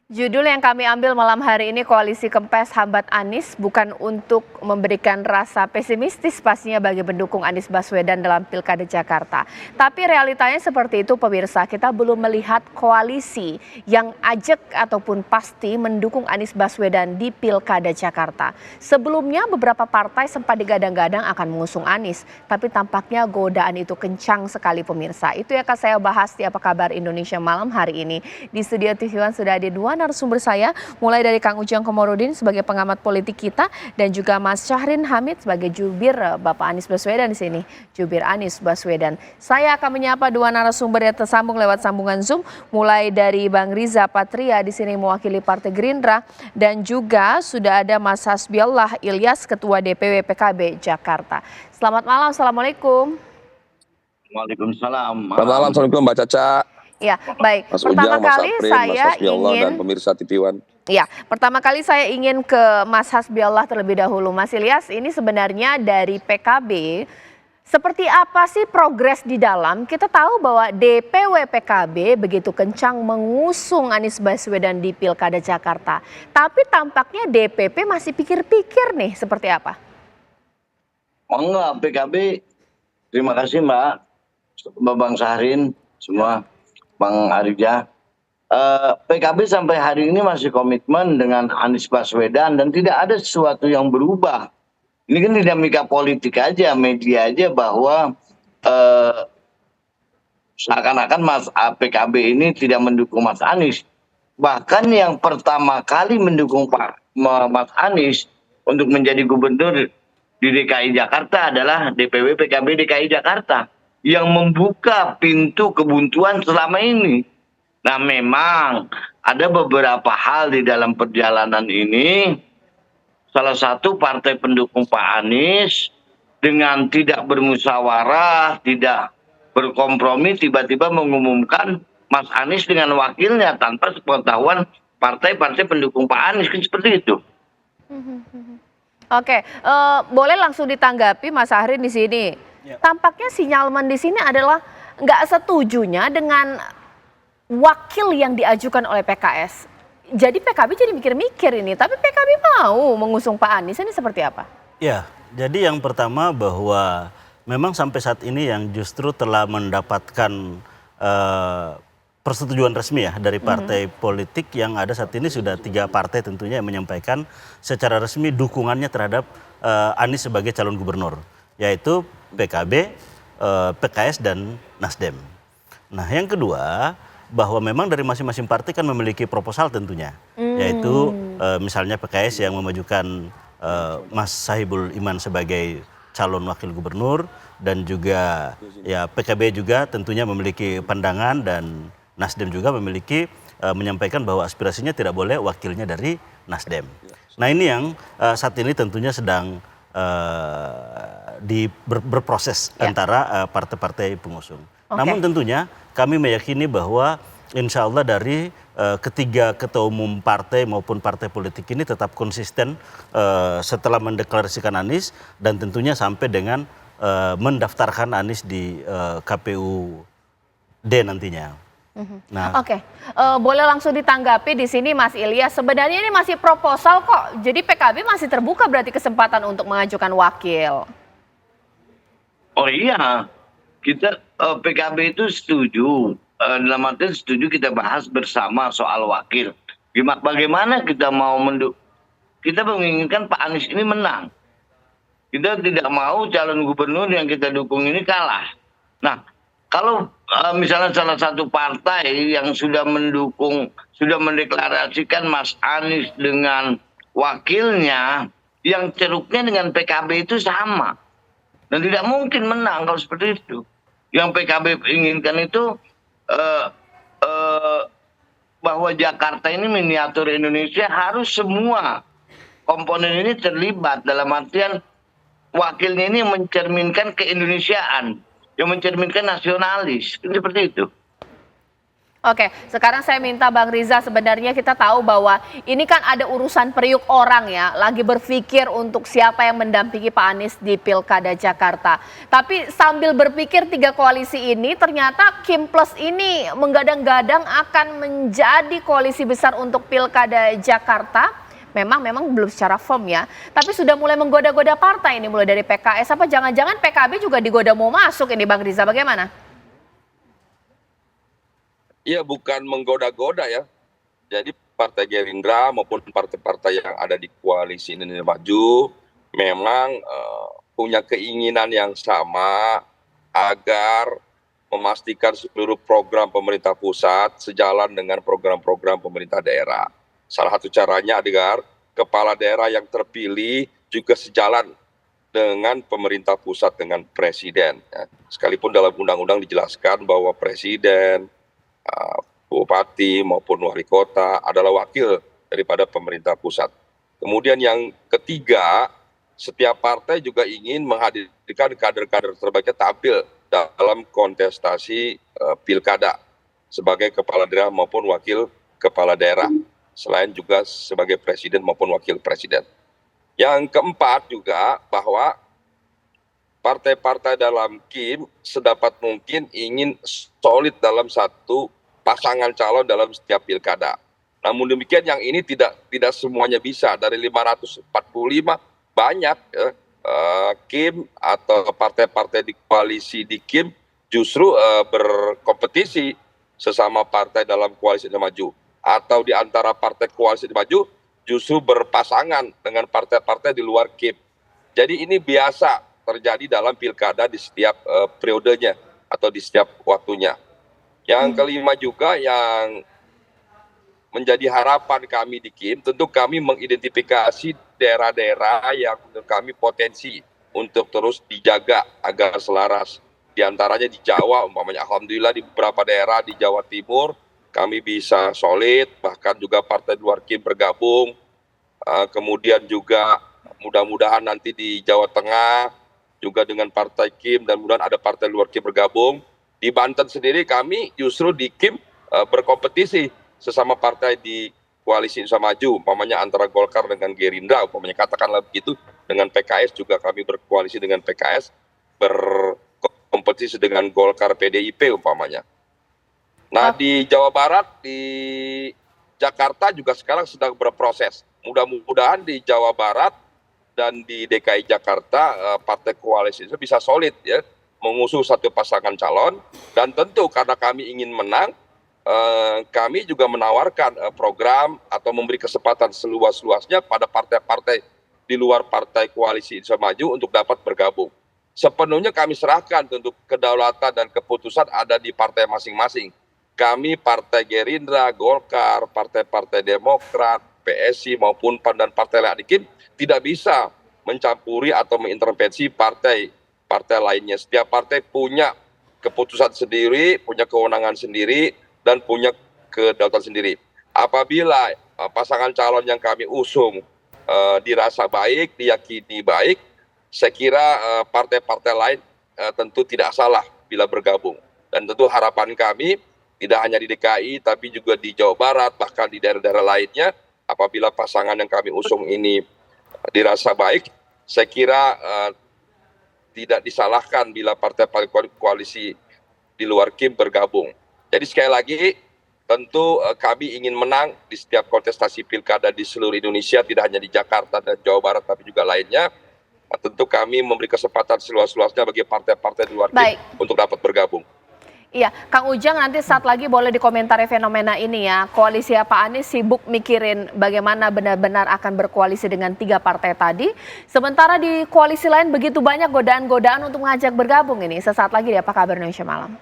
Judul yang kami ambil malam hari ini, Koalisi Kempes Hambat Anies, bukan untuk memberikan rasa pesimistis pastinya bagi pendukung Anies Baswedan dalam Pilkada Jakarta. Tapi realitanya seperti itu pemirsa, kita belum melihat koalisi yang ajak ataupun pasti mendukung Anies Baswedan di Pilkada Jakarta. Sebelumnya beberapa partai sempat digadang-gadang akan mengusung Anies, tapi tampaknya godaan itu kencang sekali pemirsa. Itu yang akan saya bahas di Apa Kabar Indonesia malam hari ini. Di studio TV One sudah ada dua narasumber saya, mulai dari Kang Ujang Komarudin sebagai pengamat politik kita dan juga Mas Syahrin Hamid sebagai jubir Bapak Anies Baswedan di sini, jubir Anies Baswedan. Saya akan menyapa dua narasumber yang tersambung lewat sambungan Zoom, mulai dari Bang Riza Patria di sini mewakili Partai Gerindra dan juga sudah ada Mas Hasbiallah Ilyas, Ketua DPW PKB Jakarta. Selamat malam, assalamualaikum. Waalaikumsalam. Selamat malam, assalamualaikum Mbak Caca. Ya, baik. Mas Pertama Ujang, Mas kali Saprin, saya Mas Hasbiallah, ingin dan pemirsa TV One. Ya, pertama kali saya ingin ke Mas Hasbiallah terlebih dahulu. Mas Ilyas, ini sebenarnya dari PKB, seperti apa sih progres di dalam? Kita tahu bahwa DPW PKB begitu kencang mengusung Anies Baswedan di Pilkada Jakarta. Tapi tampaknya DPP masih pikir-pikir nih, seperti apa? Oh enggak, PKB, terima kasih Mbak, Bang Syahrin, semua, Bang Arija. PKB sampai hari ini masih komitmen dengan Anies Baswedan dan tidak ada sesuatu yang berubah. Ini kan dinamika politik aja, media aja bahwa seakan-akan PKB ini tidak mendukung Mas Anies. Bahkan yang pertama kali mendukung Mas Anies untuk menjadi gubernur di DKI Jakarta adalah DPW PKB DKI Jakarta yang membuka pintu kebuntuan selama ini. Nah, memang ada beberapa hal di dalam perjalanan ini. Salah satu partai pendukung Pak Anies dengan tidak bermusyawarah, tidak berkompromi, tiba-tiba mengumumkan Mas Anies dengan wakilnya tanpa sepengetahuan partai-partai pendukung Pak Anies, kan seperti itu. Oke, boleh langsung ditanggapi Mas Syahrin di sini. Tampaknya sinyalmen di sini adalah nggak setujunya dengan wakil yang diajukan oleh PKS. Jadi PKB jadi mikir-mikir ini, tapi PKB mau mengusung Pak Anies, ini seperti apa? Ya, jadi yang pertama bahwa memang sampai saat ini yang justru telah mendapatkan persetujuan resmi ya dari partai politik yang ada saat ini sudah 3 partai tentunya yang menyampaikan secara resmi dukungannya terhadap Anies sebagai calon gubernur, yaitu PKB, PKS, dan Nasdem. Nah, yang kedua bahwa memang dari masing-masing partai kan memiliki proposal tentunya, yaitu misalnya PKS yang memajukan Mas Sohibul Iman sebagai calon wakil gubernur dan juga ya PKB juga tentunya memiliki pandangan dan Nasdem juga memiliki menyampaikan bahwa aspirasinya tidak boleh wakilnya dari Nasdem. Nah, ini yang saat ini tentunya sedang berproses antara partai-partai pengusung. Namun tentunya kami meyakini bahwa insya Allah dari ketiga ketua umum partai maupun partai politik ini tetap konsisten setelah mendeklarasikan Anies dan tentunya sampai dengan mendaftarkan Anies di KPUD nantinya. Nah, Oke, boleh langsung ditanggapi di sini Mas Ilyas. Sebenarnya ini masih proposal kok, jadi PKB masih terbuka berarti kesempatan untuk mengajukan wakil. Oh iya, kita PKB itu setuju, dalam artian setuju kita bahas bersama soal wakil. Bagaimana kita mau kita menginginkan Pak Anies ini menang. Kita tidak mau calon gubernur yang kita dukung ini kalah. Nah, kalau misalnya salah satu partai yang sudah mendukung, sudah mendeklarasikan Mas Anies dengan wakilnya, yang ceruknya dengan PKB itu sama. Dan tidak mungkin menang kalau seperti itu. Yang PKB inginkan itu bahwa Jakarta ini miniatur Indonesia, harus semua komponen ini terlibat, dalam artian wakilnya ini mencerminkan keindonesiaan, yang mencerminkan nasionalis, seperti itu. Oke, sekarang saya minta Bang Riza, sebenarnya kita tahu bahwa ini kan ada urusan periuk orang ya, lagi berpikir untuk siapa yang mendampingi Pak Anies di Pilkada Jakarta. Tapi sambil berpikir tiga koalisi ini, ternyata Kim Plus ini menggadang-gadang akan menjadi koalisi besar untuk Pilkada Jakarta. Memang belum secara firm ya, tapi sudah mulai menggoda-goda partai ini, mulai dari PKS, apa jangan-jangan PKB juga digoda mau masuk ini, Bang Riza, bagaimana? Iya, bukan menggoda-goda ya. Jadi Partai Gerindra maupun partai-partai yang ada di koalisi Indonesia Maju memang punya keinginan yang sama agar memastikan seluruh program pemerintah pusat sejalan dengan program-program pemerintah daerah. Salah satu caranya agar kepala daerah yang terpilih juga sejalan dengan pemerintah pusat, dengan presiden. Sekalipun dalam undang-undang dijelaskan bahwa presiden, bupati maupun wali kota adalah wakil daripada pemerintah pusat. Kemudian yang ketiga, setiap partai juga ingin menghadirkan kader-kader terbaiknya tampil dalam kontestasi pilkada sebagai kepala daerah maupun wakil kepala daerah, selain juga sebagai presiden maupun wakil presiden. Yang keempat juga bahwa partai-partai dalam Kim sedapat mungkin ingin solid dalam satu pasangan calon dalam setiap pilkada. Namun demikian yang ini tidak semuanya bisa. Dari 545 banyak Kim atau partai-partai di koalisi di Kim justru berkompetisi sesama partai dalam koalisi Indonesia Maju. Atau di antara partai koalisi Indonesia Maju justru berpasangan dengan partai-partai di luar Kim. Jadi ini biasa terjadi dalam pilkada di setiap periodenya atau di setiap waktunya. Yang kelima juga yang menjadi harapan kami di Kim, tentu kami mengidentifikasi daerah-daerah yang menurut kami potensi untuk terus dijaga agar selaras. Di antaranya di Jawa, umpamanya alhamdulillah di beberapa daerah di Jawa Timur kami bisa solid, bahkan juga partai luar Kim bergabung. Kemudian juga mudah-mudahan nanti di Jawa Tengah juga dengan partai Kim dan mudah-mudahan ada partai luar Kim bergabung. Di Banten sendiri kami justru di Kim berkompetisi sesama partai di koalisi Indonesia Maju, umpamanya antara Golkar dengan Gerindra, umpamanya katakanlah begitu, dengan PKS juga kami berkoalisi dengan PKS, berkompetisi dengan Golkar PDIP umpamanya. Nah di Jawa Barat, di Jakarta juga sekarang sedang berproses. Mudah-mudahan di Jawa Barat dan di DKI Jakarta partai koalisi itu bisa solid ya, mengusung satu pasangan calon, dan tentu karena kami ingin menang, kami juga menawarkan program atau memberi kesempatan seluas-luasnya pada partai-partai di luar partai koalisi Indonesia Maju untuk dapat bergabung. Sepenuhnya kami serahkan, untuk kedaulatan dan keputusan ada di partai masing-masing. Kami partai Gerindra, Golkar, partai-partai Demokrat, PSI maupun dan partai lain tidak bisa mencampuri atau mengintervensi partai lainnya. Setiap partai punya keputusan sendiri, punya kewenangan sendiri, dan punya kedaulatan sendiri. Apabila pasangan calon yang kami usung dirasa baik, diyakini baik, saya kira partai-partai lain tentu tidak salah bila bergabung. Dan tentu harapan kami tidak hanya di DKI, tapi juga di Jawa Barat, bahkan di daerah-daerah lainnya, apabila pasangan yang kami usung ini dirasa baik, saya kira tidak disalahkan bila partai-partai koalisi di luar Kim bergabung. Jadi sekali lagi, tentu kami ingin menang di setiap kontestasi pilkada di seluruh Indonesia, tidak hanya di Jakarta dan Jawa Barat, tapi juga lainnya. Tentu kami memberi kesempatan seluas-luasnya bagi partai-partai di luar Kim untuk dapat bergabung. Iya, Kang Ujang nanti saat lagi boleh dikomentari fenomena ini ya. Koalisi Pak Anies sibuk mikirin bagaimana benar-benar akan berkoalisi dengan tiga partai tadi. Sementara di koalisi lain begitu banyak godaan-godaan untuk mengajak bergabung ini. Sesaat lagi di Apa Kabar Indonesia Malam.